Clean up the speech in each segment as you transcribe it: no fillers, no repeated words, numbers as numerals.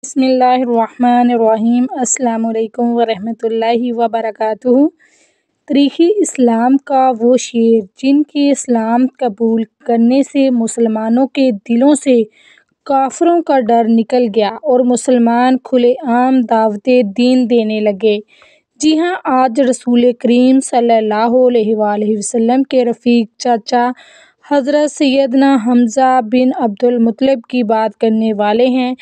بسم اللہ الرحمن الرحیم۔ السلام علیکم ورحمۃ اللہ وبرکاتہ۔ تاریخ اسلام کا وہ شیر جن کے اسلام قبول کرنے سے مسلمانوں کے دلوں سے کافروں کا ڈر نکل گیا اور مسلمان کھلے عام دعوت دین دینے لگے۔ جی ہاں، آج رسول کریم صلی اللہ علیہ وآلہ وسلم کے رفیق چاچا حضرت سیدنا حمزہ بن عبد المطلب کی بات کرنے والے ہیں۔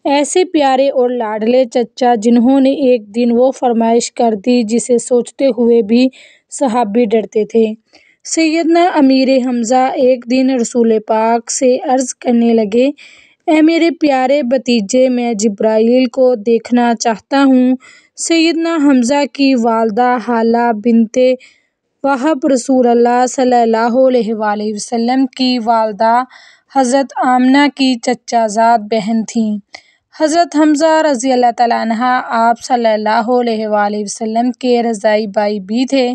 ایسے پیارے اور لاڈلے چچا جنہوں نے ایک دن وہ فرمائش کر دی جسے سوچتے ہوئے بھی صحابی ڈرتے تھے۔ سیدنا امیر حمزہ ایک دن رسول پاک سے عرض کرنے لگے، اے میرے پیارے بھتیجے، میں جبرائیل کو دیکھنا چاہتا ہوں۔ سیدنا حمزہ کی والدہ ہالہ بنت وہب رسول اللہ صلی اللہ علیہ وآلہ وسلم کی والدہ حضرت آمنہ کی چچا زاد بہن تھیں۔ حضرت حمزہ رضی اللہ تعالیٰ عنہ آپ صلی اللہ علیہ وآلہ وسلم کے رضاعی بھائی بھی تھے،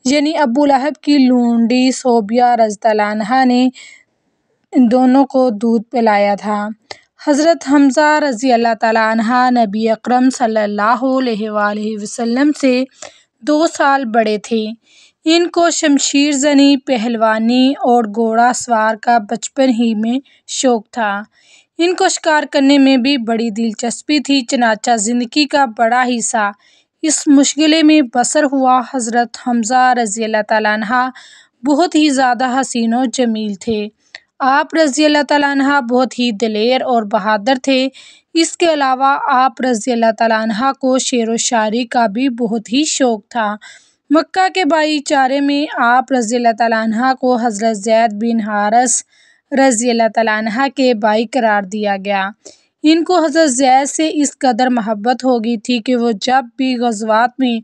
یعنی ابو لہب کی لونڈی صوبیہ رضی اللہ عنہا نے ان دونوں کو دودھ پلایا تھا۔ حضرت حمزہ رضی اللہ تعالیٰ عنہ نبی اکرم صلی اللہ علیہ وآلہ وسلم سے 2 سال بڑے تھے۔ ان کو شمشیر زنی، پہلوانی اور گھوڑا سوار کا بچپن ہی میں شوق تھا۔ ان کو شکار کرنے میں بھی بڑی دلچسپی تھی، چنانچہ زندگی کا بڑا حصہ اس مشغلے میں بسر ہوا۔ حضرت حمزہ رضی اللہ تعالیٰ عنہ بہت ہی زیادہ حسین و جمیل تھے۔ آپ رضی اللہ تعالیٰ عنہ بہت ہی دلیر اور بہادر تھے۔ اس کے علاوہ آپ رضی اللہ تعالیٰ عنہ کو شعر و شاعری کا بھی بہت ہی شوق تھا۔ مکہ کے بھائی چارے میں آپ رضی اللہ تعالیٰ عنہ کو حضرت زید بن حارث رضی اللہ تعالیٰ عنہ کے بھائی قرار دیا گیا۔ ان کو حضرت زید سے اس قدر محبت ہو گئی تھی کہ وہ جب بھی غزوات میں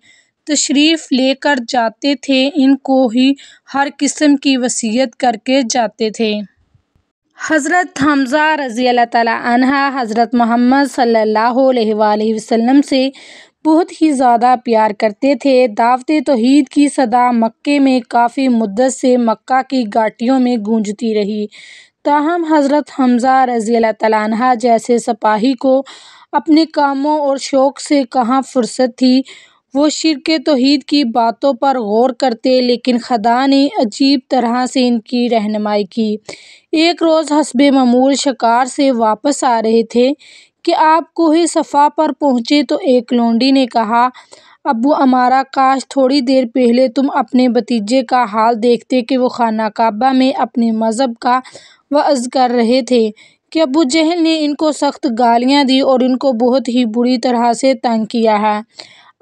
تشریف لے کر جاتے تھے ان کو ہی ہر قسم کی وصیت کر کے جاتے تھے۔ حضرت حمزہ رضی اللہ تعالیٰ عنہ حضرت محمد صلی اللہ علیہ وآلہ وسلم سے بہت ہی زیادہ پیار کرتے تھے۔ دعوت توحید کی صدا مکے میں کافی مدت سے مکہ کی گھاٹیوں میں گونجتی رہی، تاہم حضرت حمزہ رضی اللہ تعالیٰ عنہ جیسے سپاہی کو اپنے کاموں اور شوق سے کہاں فرصت تھی۔ وہ شرک توحید کی باتوں پر غور کرتے، لیکن خدا نے عجیب طرح سے ان کی رہنمائی کی۔ ایک روز حسب معمول شکار سے واپس آ رہے تھے کہ آپ کوہ صفا پر پہنچے تو ایک لونڈی نے کہا، ابو عمارہ، کاش تھوڑی دیر پہلے تم اپنے بھتیجے کا حال دیکھتے کہ وہ خانہ کعبہ میں اپنے مذہب کا وعظ کر رہے تھے کہ ابو جہل نے ان کو سخت گالیاں دی اور ان کو بہت ہی بری طرح سے تنگ کیا ہے۔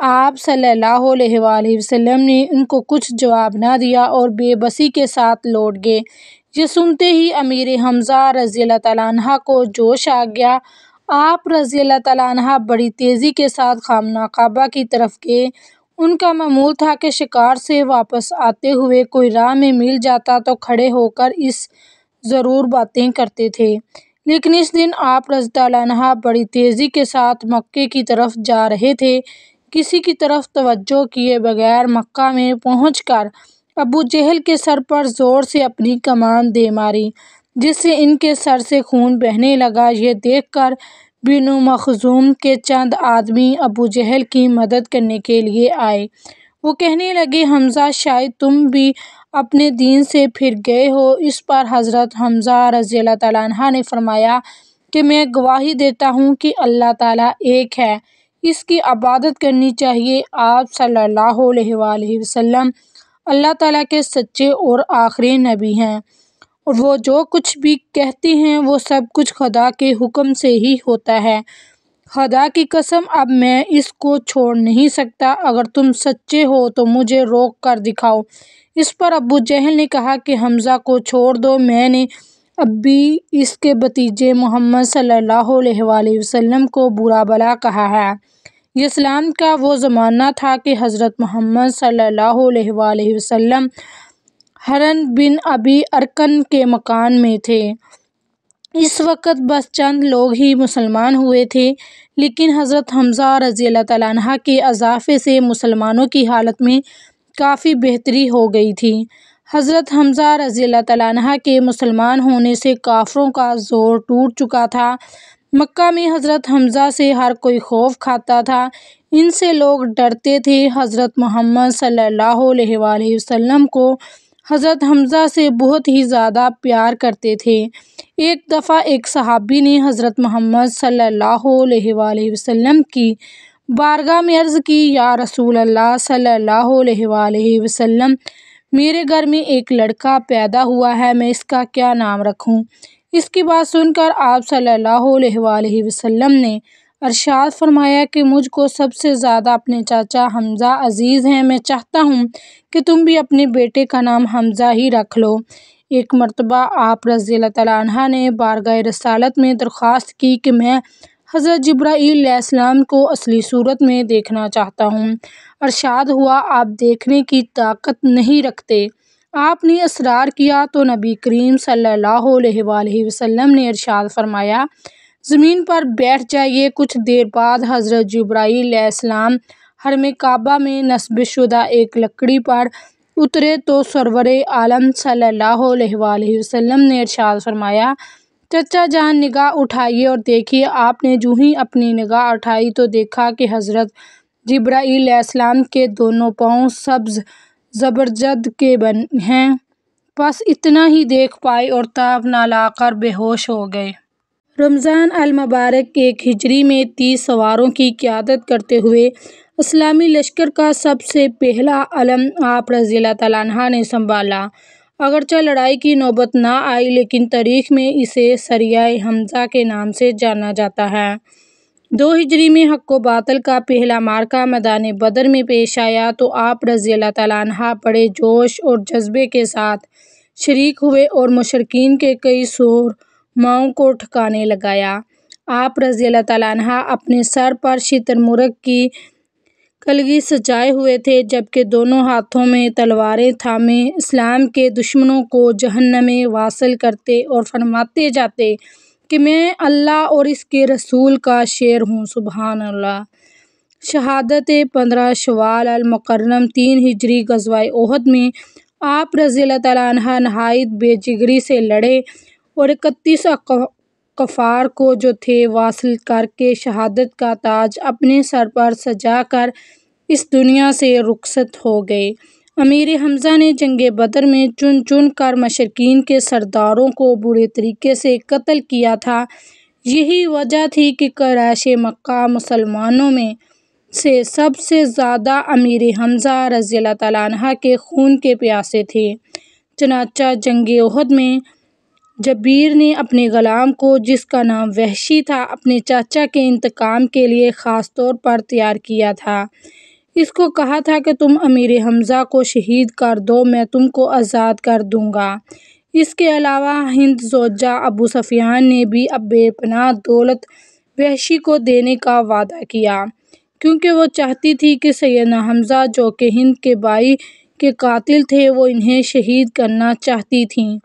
آپ صلی اللہ علیہ وآلہ وسلم نے ان کو کچھ جواب نہ دیا اور بے بسی کے ساتھ لوٹ گئے۔ یہ سنتے ہی امیر حمزہ رضی اللہ تعالیٰ عنہ کو جوش آ گیا۔ آپ رضی اللہ تعالیٰ عنہ بڑی تیزی کے ساتھ خانہ کعبہ کی طرف گئے۔ ان کا معمول تھا کہ شکار سے واپس آتے ہوئے کوئی راہ میں مل جاتا تو کھڑے ہو کر اس ضرور باتیں کرتے تھے، لیکن اس دن آپ رضی اللہ عنہ بڑی تیزی کے ساتھ مکے کی طرف جا رہے تھے۔ کسی کی طرف توجہ کیے بغیر مکہ میں پہنچ کر ابو جہل کے سر پر زور سے اپنی کمان دے ماری، جس سے ان کے سر سے خون بہنے لگا۔ یہ دیکھ کر بنو مخزوم کے چند آدمی ابو جہل کی مدد کرنے کے لیے آئے۔ وہ کہنے لگے، حمزہ، شاید تم بھی اپنے دین سے پھر گئے ہو۔ اس پر حضرت حمزہ رضی اللہ تعالیٰ عنہ نے فرمایا کہ میں گواہی دیتا ہوں کہ اللہ تعالیٰ ایک ہے، اس کی عبادت کرنی چاہیے۔ آپ صلی اللہ علیہ وآلہ وسلم اللہ تعالیٰ کے سچے اور آخری نبی ہیں، اور وہ جو کچھ بھی کہتے ہیں وہ سب کچھ خدا کے حکم سے ہی ہوتا ہے۔ خدا کی قسم، اب میں اس کو چھوڑ نہیں سکتا، اگر تم سچے ہو تو مجھے روک کر دکھاؤ۔ اس پر ابو جہل نے کہا کہ حمزہ کو چھوڑ دو، میں نے ابھی اس کے بھتیجے محمد صلی اللہ علیہ وآلہ وسلم کو برا بھلا کہا ہے۔ یہ اسلام کا وہ زمانہ تھا کہ حضرت محمد صلی اللہ علیہ وآلہ وسلم حرن بن ابی ارکن کے مکان میں تھے۔ اس وقت بس چند لوگ ہی مسلمان ہوئے تھے، لیکن حضرت حمزہ رضی اللہ تعالیٰ عنہ کے اضافے سے مسلمانوں کی حالت میں کافی بہتری ہو گئی تھی۔ حضرت حمزہ رضی اللہ تعالیٰ عنہ کے مسلمان ہونے سے کافروں کا زور ٹوٹ چکا تھا۔ مکہ میں حضرت حمزہ سے ہر کوئی خوف کھاتا تھا، ان سے لوگ ڈرتے تھے۔ حضرت محمد صلی اللہ علیہ وآلہ وسلم کو حضرت حمزہ سے بہت ہی زیادہ پیار کرتے تھے۔ ایک دفعہ ایک صحابی نے حضرت محمد صلی اللہ علیہ وآلہ وسلم کی بارگاہ میں عرض کی، یا رسول اللہ صلی اللہ علیہ وآلہ وسلم، میرے گھر میں ایک لڑکا پیدا ہوا ہے، میں اس کا کیا نام رکھوں؟ اس کی بات سن کر آپ صلی اللہ علیہ وآلہ وسلم نے ارشاد فرمایا کہ مجھ کو سب سے زیادہ اپنے چاچا حمزہ عزیز ہیں، میں چاہتا ہوں کہ تم بھی اپنے بیٹے کا نام حمزہ ہی رکھ لو۔ ایک مرتبہ آپ رضی اللہ تعالیٰ عنہ نے بارگاہ رسالت میں درخواست کی کہ میں حضرت جبرائیل علیہ السلام کو اصلی صورت میں دیکھنا چاہتا ہوں۔ ارشاد ہوا، آپ دیکھنے کی طاقت نہیں رکھتے۔ آپ نے اصرار کیا تو نبی کریم صلی اللہ علیہ وآلہ وسلم نے ارشاد فرمایا، زمین پر بیٹھ جائیے۔ کچھ دیر بعد حضرت جبرائیل علیہ السلام حرم کعبہ میں نصب شدہ ایک لکڑی پر اترے تو سرور عالم صلی اللہ علیہ وآلہ وسلم نے ارشاد فرمایا، چچا جان نگاہ اٹھائیے اور دیکھیے۔ آپ نے جو ہی اپنی نگاہ اٹھائی تو دیکھا کہ حضرت جبرائیل علیہ السلام کے دونوں پاؤں سبز زبرجد کے ہیں، بس اتنا ہی دیکھ پائے اور تاب نہ لا کر بے ہوش ہو گئے۔ رمضان المبارک 1 ہجری میں 30 سواروں کی قیادت کرتے ہوئے اسلامی لشکر کا سب سے پہلا علم آپ رضی اللہ تعالیٰ عنہ نے سنبھالا۔ اگرچہ لڑائی کی نوبت نہ آئی لیکن تاریخ میں اسے سریہ حمزہ کے نام سے جانا جاتا ہے۔ 2 ہجری میں حق و باطل کا پہلا معرکہ میدان بدر میں پیش آیا تو آپ رضی اللہ تعالیٰ عنہ بڑے جوش اور جذبے کے ساتھ شریک ہوئے اور مشرکین کے کئی سورماؤں کو ٹھکانے لگایا۔ آپ رضی اللہ تعالیٰ عنہ اپنے سر پر شتر مرغ کی کلگی سجائے ہوئے تھے، جبکہ دونوں ہاتھوں میں تلواریں تھامے اسلام کے دشمنوں کو جہنم میں واصل کرتے اور فرماتے جاتے کہ میں اللہ اور اس کے رسول کا شیر ہوں۔ سبحان اللہ۔ شہادت 15 شوال المکرم 3 ہجری غزوہ احد میں آپ رضی اللہ تعالیٰ عنہ نہایت بے جگری سے لڑے اور 31 کفار کو جو تھے واصل کر کے شہادت کا تاج اپنے سر پر سجا کر اس دنیا سے رخصت ہو گئے۔ امیر حمزہ نے جنگ بدر میں چن چن کر مشرکین کے سرداروں کو برے طریقے سے قتل کیا تھا۔ یہی وجہ تھی کہ قریش مکہ مسلمانوں میں سے سب سے زیادہ امیر حمزہ رضی اللہ تعالیٰ عنہ کے خون کے پیاسے تھے۔ چنانچہ جنگ احد میں جبیر نے اپنے غلام کو، جس کا نام وحشی تھا، اپنے چاچا کے انتقام کے لیے خاص طور پر تیار کیا تھا۔ اس کو کہا تھا کہ تم امیر حمزہ کو شہید کر دو، میں تم کو آزاد کر دوں گا۔ اس کے علاوہ ہند زوجہ ابو سفیان نے بھی بے پناہ دولت وحشی کو دینے کا وعدہ کیا، کیونکہ وہ چاہتی تھی کہ سیدنا حمزہ جو کہ ہند کے بھائی کے قاتل تھے وہ انہیں شہید کرنا چاہتی تھیں،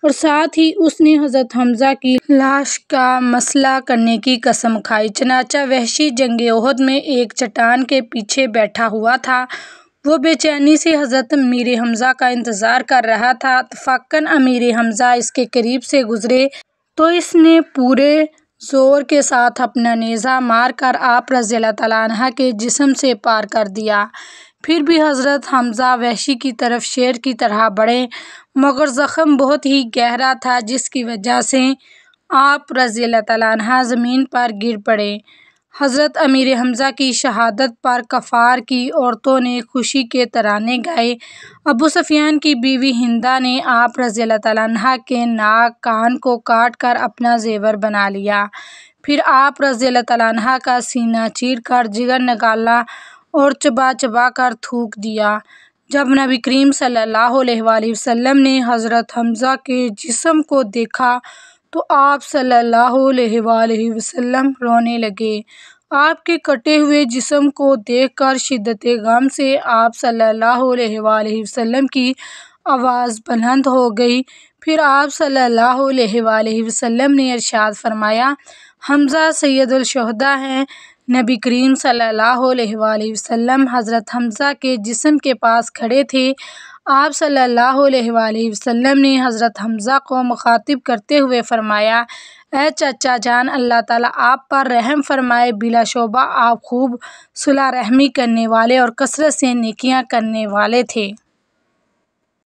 اور ساتھ ہی اس نے حضرت حمزہ کی لاش کا مسئلہ کرنے کی قسم کھائی۔ چنانچہ وحشی جنگ احد میں ایک چٹان کے پیچھے بیٹھا ہوا تھا، وہ بے چینی سے حضرت امیر حمزہ کا انتظار کر رہا تھا۔ اتفاقاً امیر حمزہ اس کے قریب سے گزرے تو اس نے پورے زور کے ساتھ اپنا نیزہ مار کر آپ رضی اللہ تعالیٰ عنہ کے جسم سے پار کر دیا۔ پھر بھی حضرت حمزہ وحشی کی طرف شیر کی طرح بڑھے، مگر زخم بہت ہی گہرا تھا جس کی وجہ سے آپ رضی اللہ تعالیٰ عنہ زمین پر گر پڑے۔ حضرت امیر حمزہ کی شہادت پر کفار کی عورتوں نے خوشی کے ترانے گائے۔ ابو سفیان کی بیوی ہندہ نے آپ رضی اللہ تعالیٰ عنہ کے ناک کان کو کاٹ کر اپنا زیور بنا لیا، پھر آپ رضی اللہ تعالیٰ عنہ کا سینہ چیر کر جگر نکالا اور چبا چبا کر تھوک دیا۔ جب نبی کریم صلی اللہ علیہ وآلہ وسلم نے حضرت حمزہ کے جسم کو دیکھا تو آپ صلی اللہ علیہ وآلہ وسلم رونے لگے۔ آپ کے کٹے ہوئے جسم کو دیکھ کر شدت غم سے آپ صلی اللہ علیہ وآلہ وسلم کی آواز بلند ہو گئی۔ پھر آپ صلی اللہ علیہ وآلہ وسلم نے ارشاد فرمایا، حمزہ سید الشہداء ہیں۔ نبی کریم صلی اللہ علیہ وآلہ وسلم حضرت حمزہ کے جسم کے پاس کھڑے تھے۔ آپ صلی اللہ علیہ وآلہ وسلم نے حضرت حمزہ کو مخاطب کرتے ہوئے فرمایا: اے چچا جان، اللہ تعالیٰ آپ پر رحم فرمائے، بلا شبہ آپ خوب صلہ رحمی کرنے والے اور کثرت سے نیکیاں کرنے والے تھے۔